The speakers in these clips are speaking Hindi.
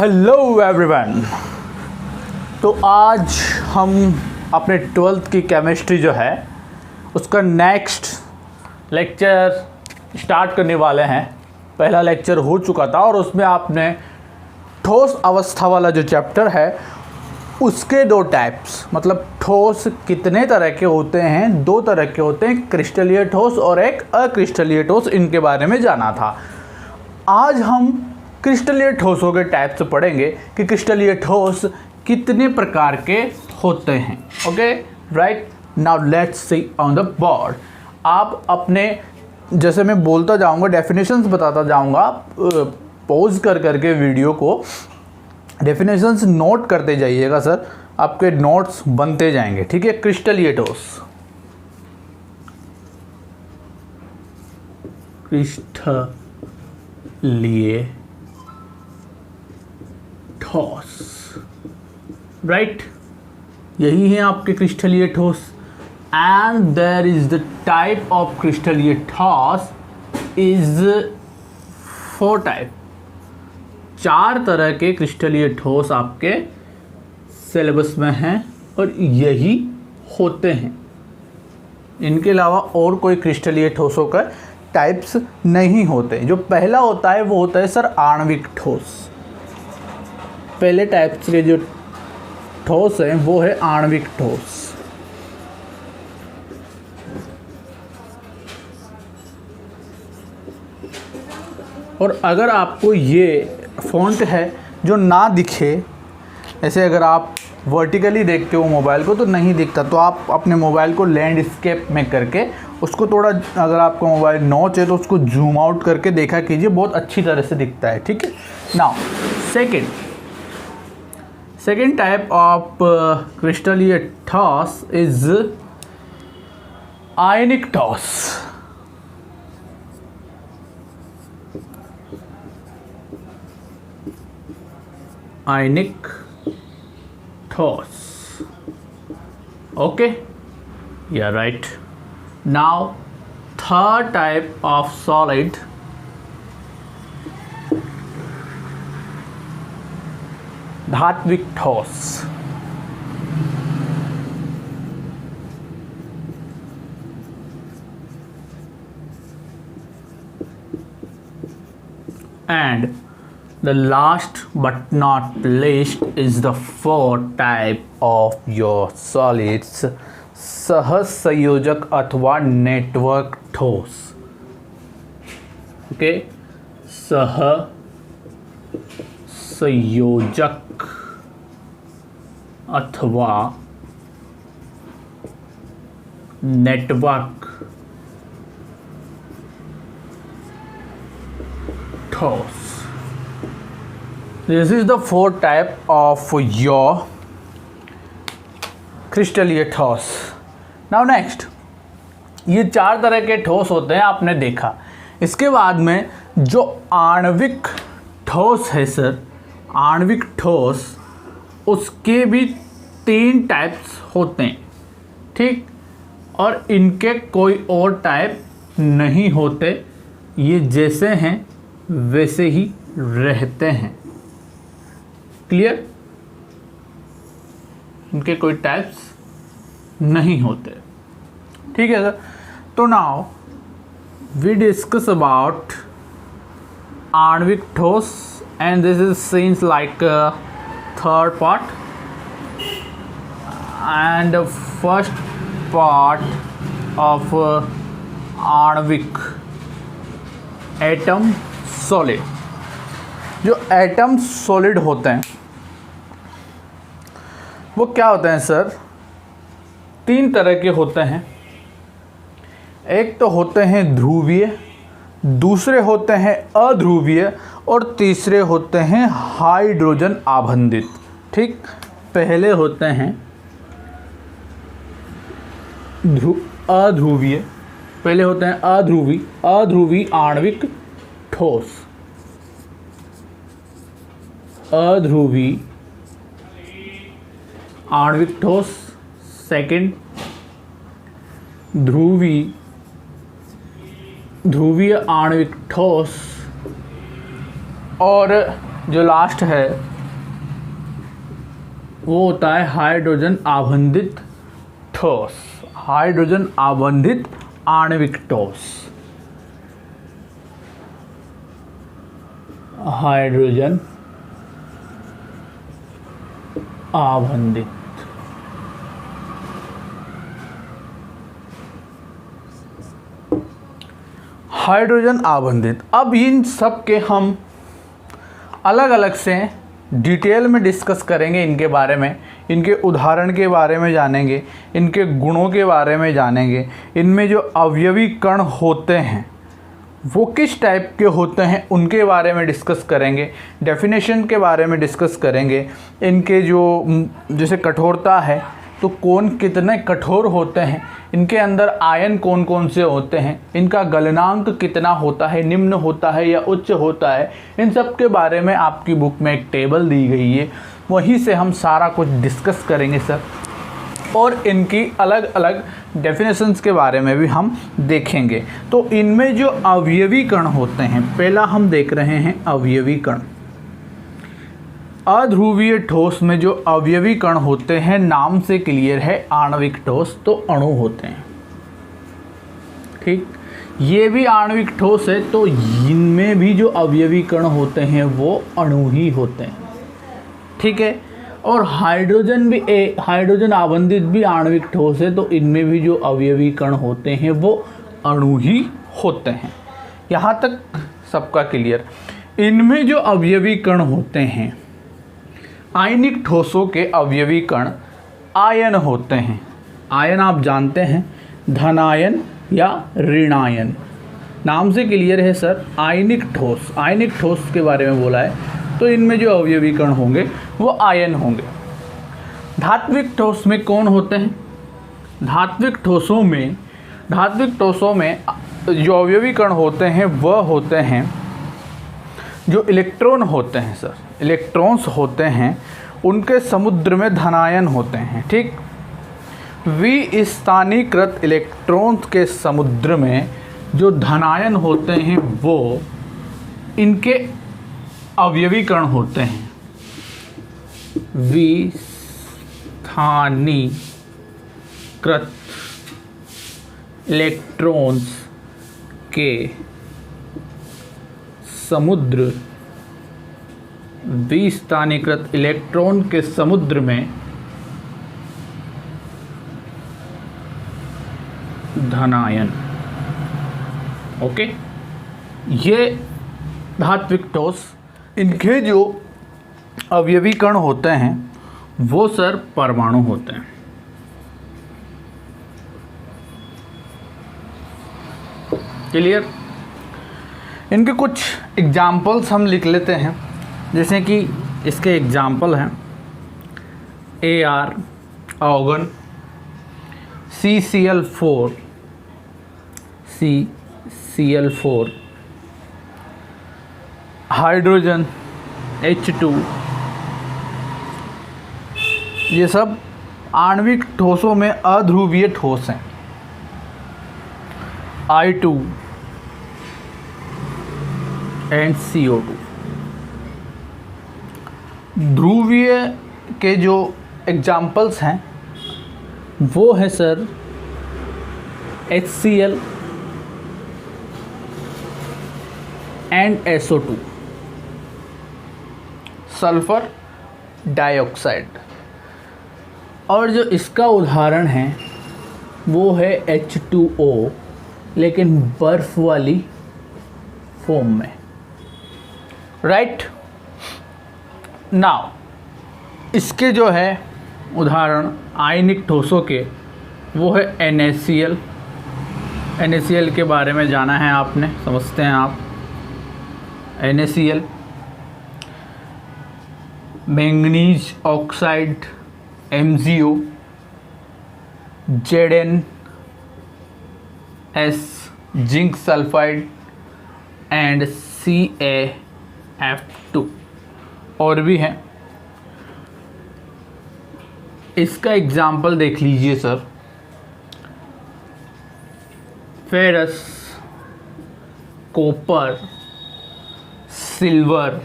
Hello everyone. तो आज हम अपने 12th की केमिस्ट्री जो है उसका नेक्स्ट लेक्चर स्टार्ट करने वाले हैं। पहला लेक्चर हो चुका था और उसमें आपने ठोस अवस्था वाला जो चैप्टर है उसके दो टाइप्स, मतलब ठोस कितने तरह के होते हैं, दो तरह के होते हैं, क्रिस्टलीय ठोस और एक अक्रिस्टलीय ठोस, इनके बारे में जाना था। आज हम क्रिस्टलीय ठोसों के टाइप्स पढ़ेंगे कि क्रिस्टलीय ठोस कितने प्रकार के होते हैं। Okay right, now let's see on the board. आप अपने, जैसे मैं बोलता जाऊंगा, डेफिनेशंस बताता जाऊंगा, पॉज कर करके वीडियो को डेफिनेशंस नोट करते जाइएगा सर, आपके नोट्स बनते जाएंगे। ठीक है, क्रिस्टलीय ठोस, क्रिस्टलीय ठोस, राइट, यही है आपके क्रिस्टलीय ठोस। And there is the type of क्रिस्टलीय ठोस इज 4 टाइप। 4 तरह के क्रिस्टलीय ठोस आपके सिलेबस में हैं और यही होते हैं। इनके अलावा और कोई क्रिस्टलीय ठोसों का टाइप्स नहीं होते। जो पहला होता है वो होता है सर आणविक ठोस। पहले टाइप्स के जो ठोस हैं वो है आणविक ठोस। और अगर आपको ये फॉन्ट है जो ना दिखे, ऐसे अगर आप वर्टिकली देखते हो मोबाइल को तो नहीं दिखता, तो आप अपने मोबाइल को लैंडस्केप में करके उसको थोड़ा, अगर आपका मोबाइल नॉच है तो उसको जूम आउट करके देखा कीजिए, बहुत अच्छी तरह से दिखता है। ठीक है, नाउ सेकेंड टाइप ऑफ क्रिस्टलीय ठोस इज आयनिक ठोस। आयनिक ठोस, ओके, या right. Now third type of solid, धात्विक ठोस। And the last but not least is the 4th type of your solids, सहसंयोजक अथवा नेटवर्क ठोस। ओके, सहसंयोजक अथवा नेटवर्क ठोस। This is the 4th type of your क्रिस्टलीय ठोस। Now next, ये 4 तरह के ठोस होते हैं, आपने देखा। इसके बाद में जो आणविक ठोस है सर, आणविक ठोस, उसके भी 3 टाइप्स होते हैं। ठीक, और इनके कोई और टाइप नहीं होते, ये जैसे हैं वैसे ही रहते हैं। क्लियर, इनके कोई टाइप्स नहीं होते। ठीक है सर, तो नाउ वी डिस्कस अबाउट आणविक ठोस and this is scenes like third part and first part of आणविक एटम सॉलिड। जो एटम सॉलिड होते हैं वो क्या होते हैं सर, 3 तरह के होते हैं। एक तो होते हैं ध्रुवीय, दूसरे होते हैं अध्रुवीय और तीसरे होते हैं हाइड्रोजन आबंधित। ठीक, पहले होते हैं अध्रुवीय, पहले होते हैं अध्रुवी आणविक ठोस। अध्रुवी आणविक ठोस। सेकंड, ध्रुवीय आणविक ठोस। और जो लास्ट है वो होता है हाइड्रोजन आबंधित ठोस, हाइड्रोजन आबंधित आणविक ठोस, हाइड्रोजन आबंधित। हाइड्रोजन आबंधित। अब इन सब के हम अलग अलग से डिटेल में डिस्कस करेंगे, इनके बारे में, इनके उदाहरण के बारे में जानेंगे, इनके गुणों के बारे में जानेंगे, इनमें जो अवयवी कण होते हैं वो किस टाइप के होते हैं उनके बारे में डिस्कस करेंगे, डेफिनेशन के बारे में डिस्कस करेंगे, इनके जो जैसे कठोरता है तो कौन कितने कठोर होते हैं, इनके अंदर आयन कौन कौन से होते हैं, इनका गलनांक कितना होता है, निम्न होता है या उच्च होता है, इन सब के बारे में आपकी बुक में एक टेबल दी गई है, वहीं से हम सारा कुछ डिस्कस करेंगे सर। और इनकी अलग अलग डेफिनेशंस के बारे में भी हम देखेंगे। तो इनमें जो अवयवी कण होते हैं, पहला हम देख रहे हैं अवयवी कण। अध्रुवीय ठोस में जो अवयवी कण होते हैं, नाम से क्लियर है आणविक ठोस, तो अणु होते हैं। ठीक, ये भी आणविक ठोस है, तो इनमें भी जो अवयवी कण होते हैं वो अणु ही होते हैं। ठीक है, और हाइड्रोजन भी हाइड्रोजन आबंधित भी आणविक ठोस है, तो इनमें भी जो अवयवी कण होते हैं वो अणु ही होते हैं। यहाँ तक सबका क्लियर। इनमें जो अवयवी कण होते हैं, आयनिक ठोसों के अवयवी कण आयन होते हैं। आयन आप जानते हैं, धनायन या ऋणायन, नाम से क्लियर है सर। आयनिक ठोस, आयनिक ठोस के बारे में बोला है, तो इनमें जो अवयवी कण होंगे वो आयन होंगे। धात्विक ठोस में कौन होते हैं? धात्विक ठोसों में जो अवयवी कण होते हैं वह होते हैं जो इलेक्ट्रॉन होते हैं सर, इलेक्ट्रॉन्स होते हैं, उनके समुद्र में धनायन होते हैं। ठीक, विस्थानीकृत इलेक्ट्रॉन्स के समुद्र में जो धनायन होते हैं वो इनके अवयवी कण होते हैं। विस्थानीकृत इलेक्ट्रॉन्स के समुद्र, विस्थानीकृत इलेक्ट्रॉन के समुद्र में धनायन। ओके, ये धात्विक ठोस। इनके जो अवयवी कण होते हैं वो सर परमाणु होते हैं। क्लियर? इनके कुछ एग्जाम्पल्स हम लिख लेते हैं, जैसे कि इसके एग्जाम्पल हैं AR organ, CCl4, hydrogen H2, ये सब आणविक ठोसों में अध्रुवीय ठोस हैं। I2 and CO2। ध्रुवीय के जो एग्जाम्पल्स हैं वो है sir HCl and SO2, sulphur dioxide. और जो इसका उदाहरण है वो है H2O, लेकिन बर्फ वाली फॉर्म में। राइट नाउ, इसके जो है उदाहरण आयनिक ठोसों के वो है NaCl। NaCl के बारे में जाना है आपने, समझते हैं आप। NaCl, manganese oxide MgO, ZnS zinc sulphide and CaF2, और भी हैं। इसका एग्जाम्पल देख लीजिए sir, ferrous, copper, silver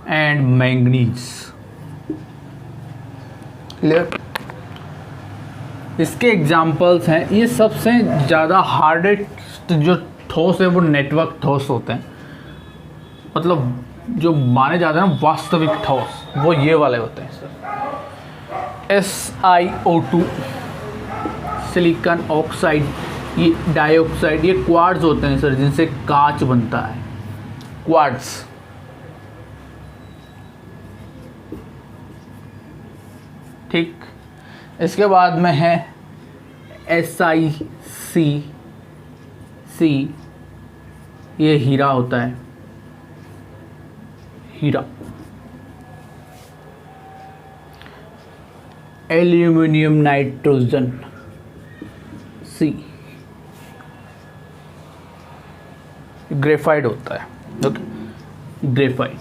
and manganese. Clear. इसके एग्जाम्पल्स हैं, ये सबसे ज़्यादा हार्डेस्ट जो ठोस है वो नेटवर्क ठोस होते हैं, मतलब जो माने जाते हैं ना वास्तविक ठोस, वो ये वाले होते हैं सर। SiO2, सिलिकॉन ऑक्साइड, ये डाइऑक्साइड, ये क्वार्ट्ज होते हैं सर, जिनसे कांच बनता है, क्वार्ट्ज। ठीक, इसके बाद में है SiC, ये हीरा होता है, हीरा। एल्यूमिनियम नाइट्रोजन, C, ग्रेफाइट होता है, ओके, ग्रेफाइट।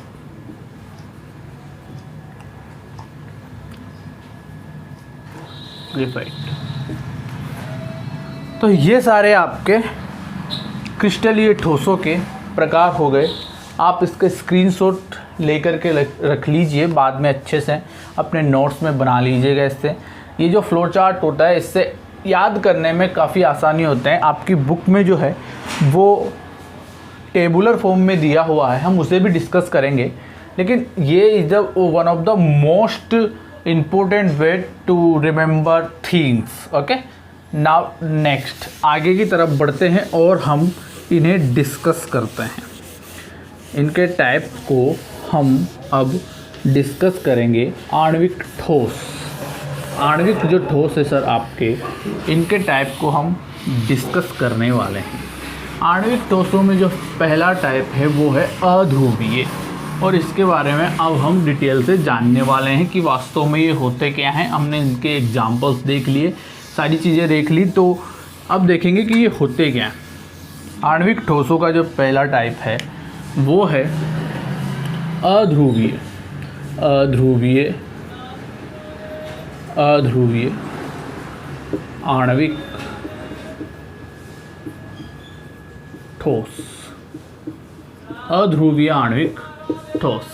ग्रेफाइट। तो ये सारे आपके क्रिस्टलीय ठोसों के प्रकार हो गए। आप इसके स्क्रीनशॉट लेकर के रख लीजिए, बाद में अच्छे से अपने नोट्स में बना लीजिएगा। इससे ये जो फ्लो चार्ट होता है, इससे याद करने में काफ़ी आसानी होता है। आपकी बुक में जो है वो टेबुलर फॉर्म में दिया हुआ है, हम उसे भी डिस्कस करेंगे, लेकिन ये is the one of the most important way to remember things। Okay, now next आगे की तरफ बढ़ते हैं और हम इन्हें डिस्कस करते हैं। इनके टाइप को हम अब डिस्कस करेंगे। आणविक ठोस, आणविक जो ठोस है सर आपके, इनके टाइप को हम डिस्कस करने वाले हैं। आणविक ठोसों में जो पहला टाइप है वो है अध्रुवीय, और इसके बारे में अब हम डिटेल से जानने वाले हैं कि वास्तव में ये होते क्या हैं। हमने इनके एग्जाम्पल्स देख लिए, सारी चीज़ें देख ली, तो अब देखेंगे कि ये होते क्या हैं। आणविक ठोसों का जो पहला टाइप है वो है अध्रुवीय। अध्रुवीय, अध्रुवीय आणविक ठोस, अध्रुवीय आणविक ठोस।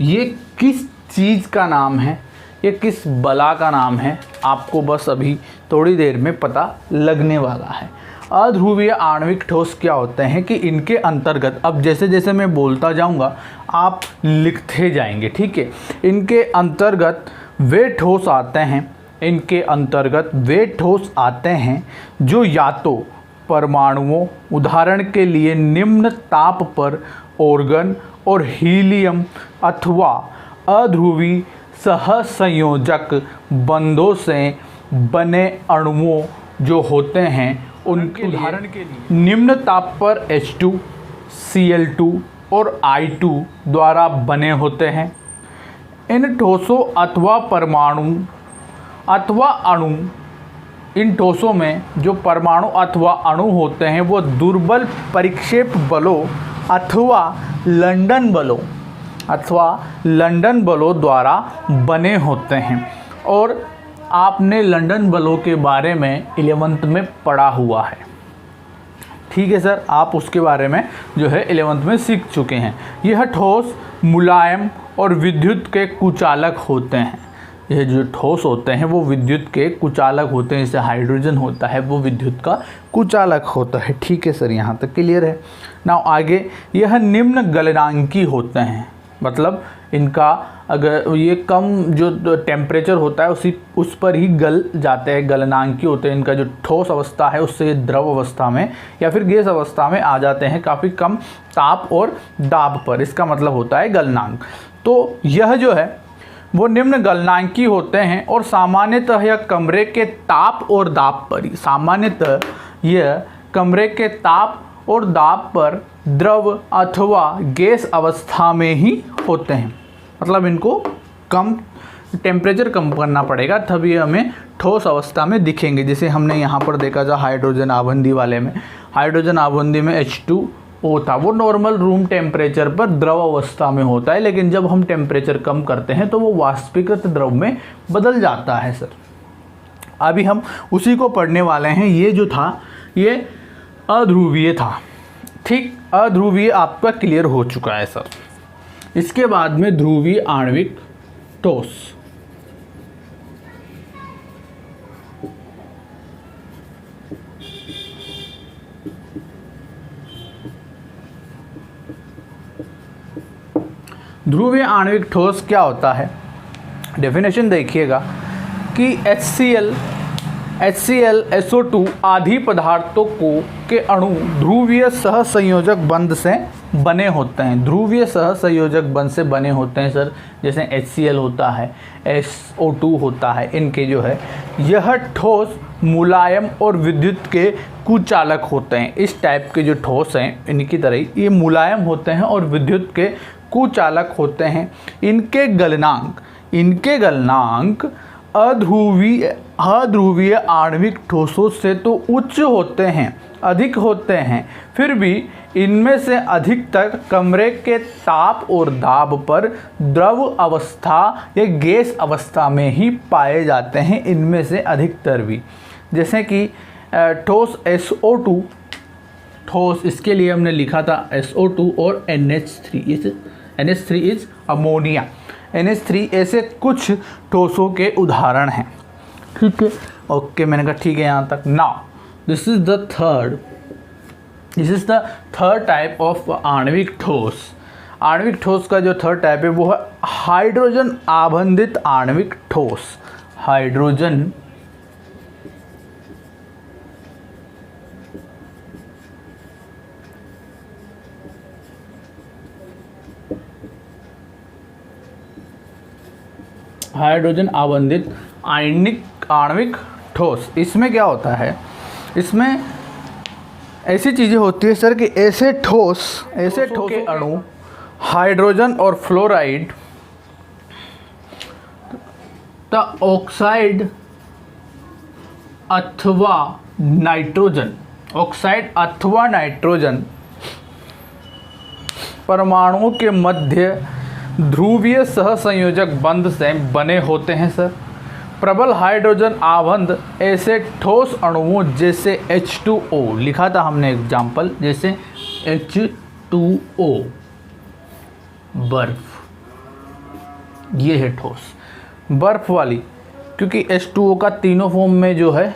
ये किस चीज़ का नाम है, ये किस बला का नाम है, आपको बस अभी थोड़ी देर में पता लगने वाला है। अध्रुवीय आणविक ठोस क्या होते हैं कि इनके अंतर्गत, अब जैसे जैसे मैं बोलता जाऊंगा आप लिखते जाएंगे, ठीक है। इनके अंतर्गत वे ठोस आते हैं, इनके अंतर्गत वे ठोस आते हैं जो या तो परमाणुओं, उदाहरण के लिए निम्न ताप पर ऑर्गन और हीलियम, अथवा अध्रुवी सहसंयोजक बंधों से बने अणुओं जो होते हैं, उनके उदाहरण के लिए निम्न ताप पर H2, Cl2 और I2 द्वारा बने होते हैं। इन ठोसों अथवा परमाणु अथवा अणु, इन ठोसों में जो परमाणु अथवा अणु होते हैं वो दुर्बल परिक्षेप बलों अथवा लंदन बलों द्वारा बने होते हैं। और आपने लंदन बलों के बारे में 11th में पढ़ा हुआ है, ठीक है सर, आप उसके बारे में जो है 11th में सीख चुके हैं। यह ठोस मुलायम और विद्युत के कुचालक होते हैं। यह जो ठोस होते हैं वो विद्युत के कुचालक होते हैं, जैसे हाइड्रोजन होता है वो विद्युत का कुचालक होता है, ठीक है सर, यहाँ तक क्लियर है। नाउ आगे, यह निम्न गलनांकी होते हैं, मतलब इनका अगर ये कम जो टेम्परेचर होता है उस पर ही गल जाते हैं, गलनांकी होते हैं। इनका जो ठोस अवस्था है उससे ये द्रव अवस्था में या फिर गैस अवस्था में आ जाते हैं काफ़ी कम ताप और दाब पर, इसका मतलब होता है गलनांक। तो यह जो है वो निम्न गलनांकी होते हैं और सामान्यतः यह कमरे के ताप और दाब पर ही, सामान्यतः यह कमरे के ताप और दाब पर द्रव अथवा गैस अवस्था में ही होते हैं। मतलब इनको कम टेम्परेचर कम करना पड़ेगा तभी हमें ठोस अवस्था में दिखेंगे। जैसे हमने यहाँ पर देखा था हाइड्रोजन आबंदी वाले में, हाइड्रोजन आबंदी में H2O था, वो नॉर्मल रूम टेम्परेचर पर द्रव अवस्था में होता है, लेकिन जब हम टेम्परेचर कम करते हैं तो वो वाष्पीकृत द्रव में बदल जाता है सर। अभी हम उसी को पढ़ने वाले हैं। ये जो था ये अध्रुवीय था, ठीक, अध्रुवीय आपका क्लियर हो चुका है सर। इसके बाद में ध्रुवीय आणविक ठोस, ध्रुवीय आणविक ठोस क्या होता है? डेफिनेशन देखिएगा कि HCl SO2 आदि पदार्थों के अणु ध्रुवीय सहसंयोजक बंध से बने होते हैं। ध्रुवीय सहसंयोजक बंध से बने होते हैं सर, जैसे HCl होता है, SO2 होता है, इनके जो है यह ठोस मुलायम और विद्युत के कुचालक होते हैं। इस टाइप के जो ठोस हैं इनकी तरह ये मुलायम होते हैं और विद्युत के कुचालक होते हैं। इनके गलनांक अध्रुवीय आणविक ठोसों से तो उच्च होते हैं, अधिक होते हैं, फिर भी इनमें से अधिकतर कमरे के ताप और दाब पर द्रव अवस्था या गैस अवस्था में ही पाए जाते हैं। इनमें से अधिकतर भी, जैसे कि ठोस SO2 ठोस, इसके लिए हमने लिखा था SO2 और NH3 इज अमोनिया। NH3 ऐसे कुछ ठोसों के उदाहरण हैं। ठीक है, ओके, मैंने कहा ठीक है यहाँ तक। Now this is the third type of आणविक ठोस। आणविक ठोस का जो थर्ड टाइप है वो है हाइड्रोजन आबंधित आणविक ठोस। हाइड्रोजन आबंधित आणविक ठोस। इसमें क्या होता है, इसमें ऐसी चीज़ें होती है सर कि ऐसे ठोस के अणु हाइड्रोजन और फ्लोराइड ऑक्साइड अथवा नाइट्रोजन परमाणुओं के मध्य ध्रुवीय सहसंयोजक बंध से बने होते हैं सर। प्रबल हाइड्रोजन आबंध ऐसे ठोस अणुओं जैसे H2O, लिखा था हमने एग्जाम्पल, जैसे H2O बर्फ, ये है ठोस बर्फ वाली, क्योंकि H2O का तीनों फॉर्म में जो है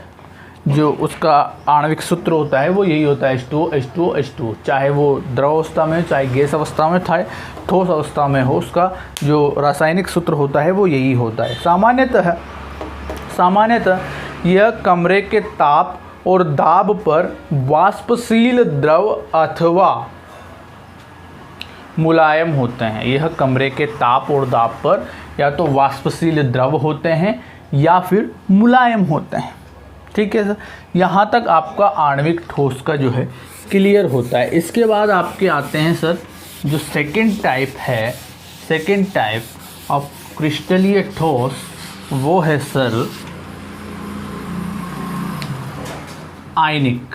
जो उसका आणविक सूत्र होता है वो यही होता है H2O, चाहे वो द्रव अवस्था में, चाहे गैस अवस्था में, चाहे ठोस अवस्था में हो, उसका जो रासायनिक सूत्र होता है वो यही होता है। सामान्यतः यह कमरे के ताप और दाब पर वाष्पशील द्रव अथवा मुलायम होते हैं। यह कमरे के ताप और दाब पर या तो वाष्पशील द्रव होते हैं या फिर मुलायम होते हैं। ठीक है सर, यहाँ तक आपका आणविक ठोस का जो है क्लियर होता है। इसके बाद आपके आते हैं सर जो सेकंड टाइप ऑफ क्रिस्टलीय ठोस, वो है सर आयनिक।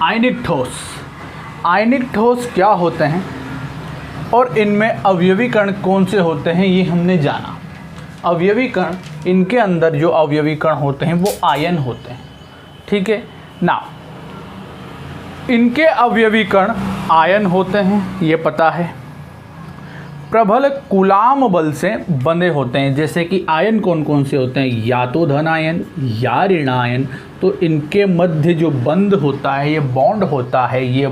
आयनिक ठोस क्या होते हैं और इनमें अवयवी कण कौन से होते हैं ये हमने जाना। अवयवी कण, इनके अंदर जो अवयवी कण होते हैं वो आयन होते हैं। ठीक है ना, इनके अवयवी कण आयन होते हैं, ये पता है। प्रबल कूलाम बल से बंधे होते हैं। जैसे कि आयन कौन कौन से होते हैं, या तो धन आयन या ऋण आयन। तो इनके मध्य जो बंध होता है, ये बॉन्ड होता है, ये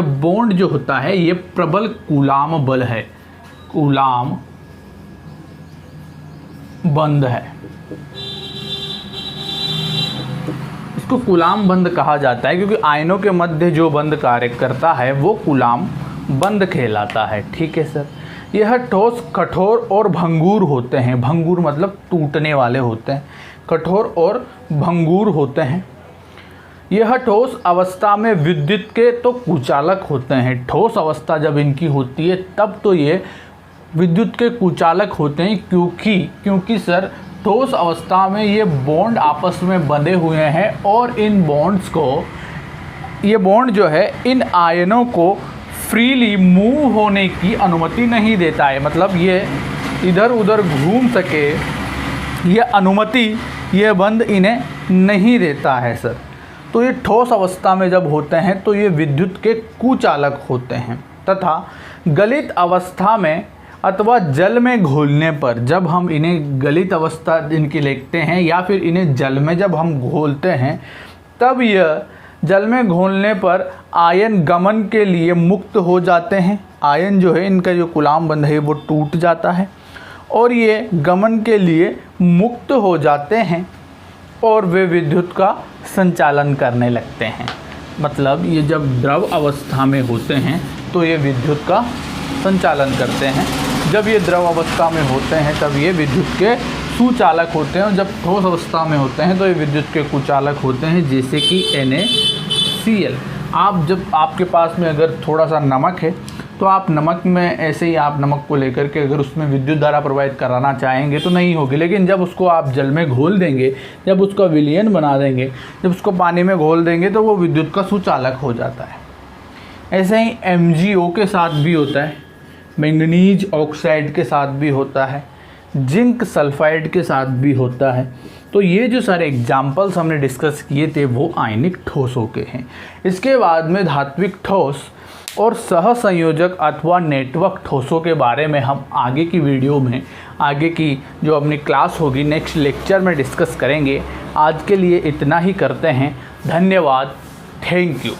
बॉन्ड जो होता है ये प्रबल कूलाम बल है, कूलाम बंध है। इसको कूलाम बंध कहा जाता है क्योंकि आयनों के मध्य जो बंध कार्य करता है वो कूलाम बंध कहलाता है। ठीक है सर, यह ठोस कठोर और भंगुर होते हैं। भंगुर मतलब टूटने वाले होते हैं, कठोर और भंगुर होते हैं। यह ठोस अवस्था में विद्युत के तो कुचालक होते हैं। ठोस अवस्था जब इनकी होती है तब तो ये विद्युत के कुचालक होते हैं, क्योंकि सर ठोस अवस्था में ये बॉन्ड आपस में बंधे हुए हैं और इन बॉन्ड्स को, ये बॉन्ड जो है इन आयनों को फ्रीली मूव होने की अनुमति नहीं देता है। मतलब ये इधर उधर घूम सके, ये अनुमति, ये बंध इन्हें नहीं देता है सर। तो ये ठोस अवस्था में जब होते हैं तो ये विद्युत के कुचालक होते हैं, तथा गलित अवस्था में अथवा जल में घोलने पर, जब हम इन्हें गलित अवस्था इनकी लेते हैं या फिर इन्हें जल में जब हम घोलते हैं, तब यह जल में घोलने पर आयन गमन के लिए मुक्त हो जाते हैं। आयन जो है, इनका जो कूलाम बंध है वो टूट जाता है और ये गमन के लिए मुक्त हो जाते हैं और वे विद्युत का संचालन करने लगते हैं। मतलब ये जब द्रव अवस्था में होते हैं तो ये विद्युत का संचालन करते हैं। जब ये द्रव अवस्था में होते हैं तब ये विद्युत के सुचालक होते हैं, और जब ठोस अवस्था में होते हैं तो ये विद्युत के कुचालक होते हैं, जैसे कि NaCl। जब आपके पास में अगर थोड़ा सा नमक है तो आप नमक में ऐसे ही आप नमक को लेकर के अगर उसमें विद्युत धारा प्रवाहित कराना चाहेंगे तो नहीं होगी, लेकिन जब उसको आप जल में घोल देंगे, जब उसका विलयन बना देंगे, जब उसको पानी में घोल देंगे तो वो विद्युत का सुचालक हो जाता है। ऐसे ही MgO के साथ भी होता है, मैंगनीज ऑक्साइड के साथ भी होता है, जिंक सल्फाइड के साथ भी होता है। तो ये जो सारे एग्जाम्पल्स हमने डिस्कस किए थे वो आयनिक ठोसों के हैं। इसके बाद में धात्विक ठोस और सहसंयोजक अथवा नेटवर्क ठोसों के बारे में हम आगे की वीडियो में, आगे की जो अपनी क्लास होगी, नेक्स्ट लेक्चर में डिस्कस करेंगे। आज के लिए इतना ही करते हैं। धन्यवाद। Thank you.